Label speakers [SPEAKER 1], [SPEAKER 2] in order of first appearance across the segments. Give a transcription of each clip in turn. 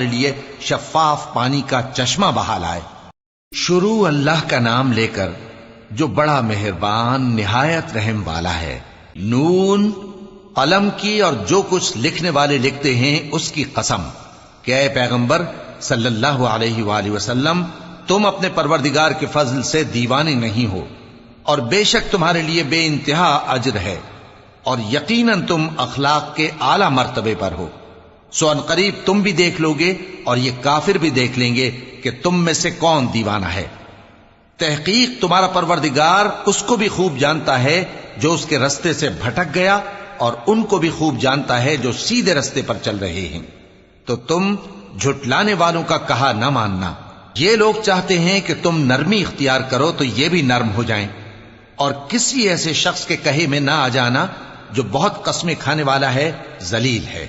[SPEAKER 1] لیے شفاف پانی کا چشمہ بہا لائے۔ شروع اللہ کا نام لے کر جو بڑا مہربان نہایت رحم والا ہے۔ نون، قلم کی اور جو کچھ لکھنے والے لکھتے ہیں اس کی قسم کہ اے پیغمبر صلی اللہ علیہ وآلہ وسلم، تم اپنے پروردگار کے فضل سے دیوانے نہیں ہو، اور بے شک تمہارے لیے بے انتہا اجر ہے، اور یقیناً تم اخلاق کے اعلی مرتبے پر ہو۔ سو ان قریب تم بھی دیکھ لو گے اور یہ کافر بھی دیکھ لیں گے کہ تم میں سے کون دیوانہ ہے۔ تحقیق تمہارا پروردگار اس کو بھی خوب جانتا ہے جو اس کے رستے سے بھٹک گیا، اور ان کو بھی خوب جانتا ہے جو سیدھے رستے پر چل رہے ہیں۔ تو تم جھٹلانے والوں کا کہا نہ ماننا۔ یہ لوگ چاہتے ہیں کہ تم نرمی اختیار کرو تو یہ بھی نرم ہو جائیں، اور کسی ایسے شخص کے کہے میں نہ آ جانا جو بہت قسمیں کھانے والا ہے، ذلیل ہے،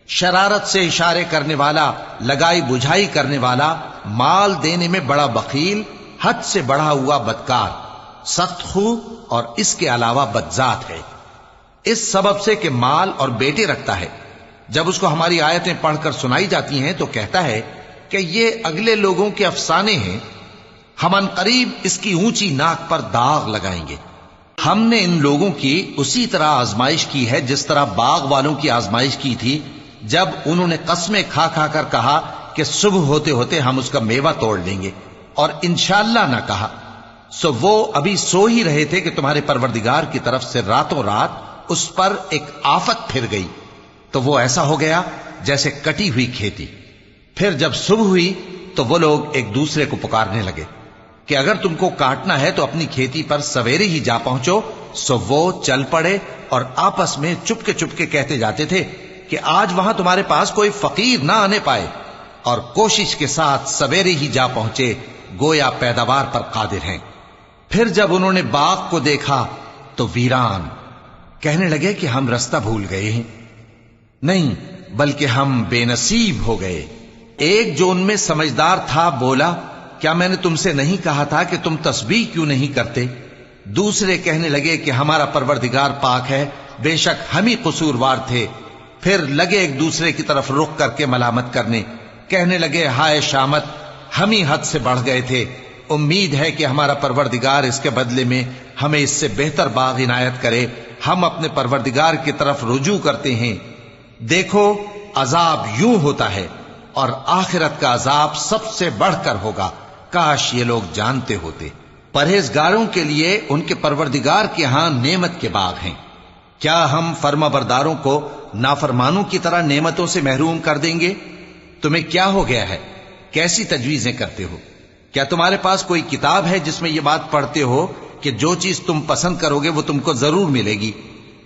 [SPEAKER 1] شرارت سے اشارے کرنے والا، لگائی بجھائی کرنے والا، مال دینے میں بڑا بخیل، حد سے بڑھا ہوا بدکار، سخت خو اور اس کے علاوہ بدذات ہے۔ اس سبب سے کہ مال اور بیٹے رکھتا ہے، جب اس کو ہماری آیتیں پڑھ کر سنائی جاتی ہیں تو کہتا ہے کہ یہ اگلے لوگوں کے افسانے ہیں، ہم ان قریب اس کی اونچی ناک پر داغ لگائیں گے۔ ہم نے ان لوگوں کی اسی طرح آزمائش کی ہے جس طرح باغ والوں کی آزمائش کی تھی، جب انہوں نے قسمیں کھا کھا کر کہا کہ صبح ہوتے ہوتے ہم اس کا میوہ توڑ لیں گے، اور انشاءاللہ نہ کہا۔ سو وہ ابھی سو ہی رہے تھے کہ تمہارے پروردگار کی طرف سے راتوں رات اس پر ایک آفت پھر گئی، تو وہ ایسا ہو گیا جیسے کٹی ہوئی کھیتی۔ پھر جب صبح ہوئی تو وہ لوگ ایک دوسرے کو پکارنے لگے کہ اگر تم کو کاٹنا ہے تو اپنی کھیتی پر سویرے ہی جا پہنچو۔ سو وہ چل پڑے اور آپس میں چپکے کہتے جاتے تھے کہ آج وہاں تمہارے پاس کوئی فقیر نہ آنے پائے، اور کوشش کے ساتھ سویرے ہی جا پہنچے، گویا پیداوار پر قادر ہیں۔ پھر جب انہوں نے باغ کو دیکھا تو ویران، کہنے لگے کہ ہم رستہ بھول گئے ہیں، نہیں بلکہ ہم بے نصیب ہو گئے۔ ایک جو ان میں سمجھدار تھا بولا، کیا میں نے تم سے نہیں کہا تھا کہ تم تسبیح کیوں نہیں کرتے؟ دوسرے کہنے لگے کہ ہمارا پروردگار پاک ہے، بے شک ہم ہی قصوروار تھے۔ پھر لگے ایک دوسرے کی طرف رخ کر کے ملامت کرنے، کہنے لگے ہائے شامت، ہم ہی حد سے بڑھ گئے تھے، امید ہے کہ ہمارا پروردگار اس کے بدلے میں ہمیں اس سے بہتر باغ عنایت کرے، ہم اپنے پروردگار کی طرف رجوع کرتے ہیں۔ دیکھو عذاب یوں ہوتا ہے، اور آخرت کا عذاب سب سے بڑھ کر ہوگا، کاش یہ لوگ جانتے ہوتے۔ پرہیزگاروں کے لیے ان کے پروردگار کے ہاں نعمت کے باغ ہیں۔ کیا ہم فرما برداروں کو نافرمانوں کی طرح نعمتوں سے محروم کر دیں گے؟ تمہیں کیا ہو گیا ہے؟ کیسی تجویزیں کرتے ہو؟ کیا تمہارے پاس کوئی کتاب ہے جس میں یہ بات پڑھتے ہو کہ جو چیز تم پسند کرو گے وہ تم کو ضرور ملے گی؟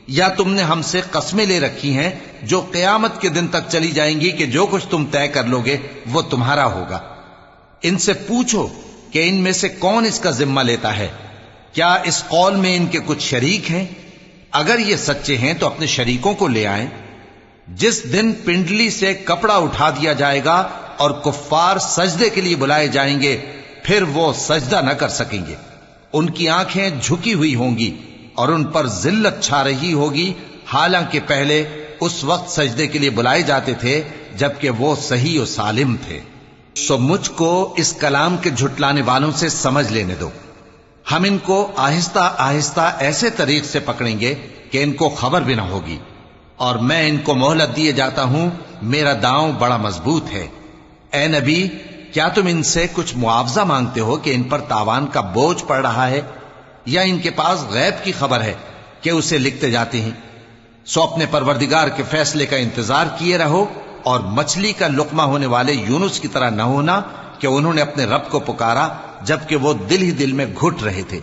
[SPEAKER 1] یا تم نے ہم سے قسمیں لے رکھی ہیں جو قیامت کے دن تک چلی جائیں گی کہ جو کچھ تم طے کر لو گے وہ تمہارا ہوگا؟ ان سے پوچھو کہ ان میں سے کون اس کا ذمہ لیتا ہے؟ کیا اس قول میں ان کے کچھ شریک ہیں؟ اگر یہ سچے ہیں تو اپنے شریکوں کو لے آئیں۔ جس دن پنڈلی سے کپڑا اٹھا دیا جائے گا اور کفار سجدے کے لیے بلائے جائیں گے، پھر وہ سجدہ نہ کر سکیں گے، ان کی آنکھیں جھکی ہوئی ہوں گی اور ان پر ذلت چھا رہی ہوگی، حالانکہ پہلے اس وقت سجدے کے لیے بلائے جاتے تھے جبکہ وہ صحیح و سالم تھے۔ سو مجھ کو اس کلام کے جھٹلانے والوں سے سمجھ لینے دو، ہم ان کو آہستہ آہستہ ایسے طریق سے پکڑیں گے کہ ان کو خبر بھی نہ ہوگی، اور میں ان کو مہلت دیے جاتا ہوں، میرا داؤں بڑا مضبوط ہے۔ اے نبی، کیا تم ان سے کچھ معاوضہ مانگتے ہو کہ ان پر تاوان کا بوجھ پڑ رہا ہے، یا ان کے پاس غیب کی خبر ہے کہ اسے لکھتے جاتے ہیں؟ سو اپنے پروردگار کے فیصلے کا انتظار کیے رہو، اور مچھلی کا لقمہ ہونے والے یونس کی طرح نہ ہونا کہ انہوں نے اپنے رب کو پکارا جبکہ وہ دل ہی دل میں گھٹ رہے تھے۔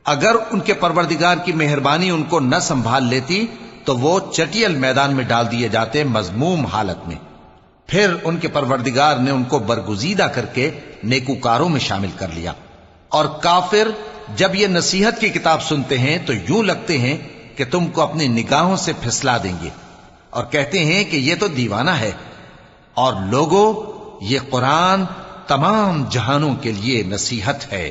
[SPEAKER 1] اگر ان کے پروردگار کی مہربانی ان کو نہ سنبھال لیتی تو وہ چٹیل میدان میں ڈال دیے جاتے مذموم حالت میں۔ پھر ان کے پروردگار نے ان کو برگزیدہ کر کے نیکوکاروں میں شامل کر لیا۔ اور کافر جب یہ نصیحت کی کتاب سنتے ہیں تو یوں لگتے ہیں کہ تم کو اپنی نگاہوں سے پھسلا دیں گے، اور کہتے ہیں کہ یہ تو دیوانہ ہے۔ اور لوگوں، یہ قرآن تمام جہانوں کے لیے نصیحت ہے۔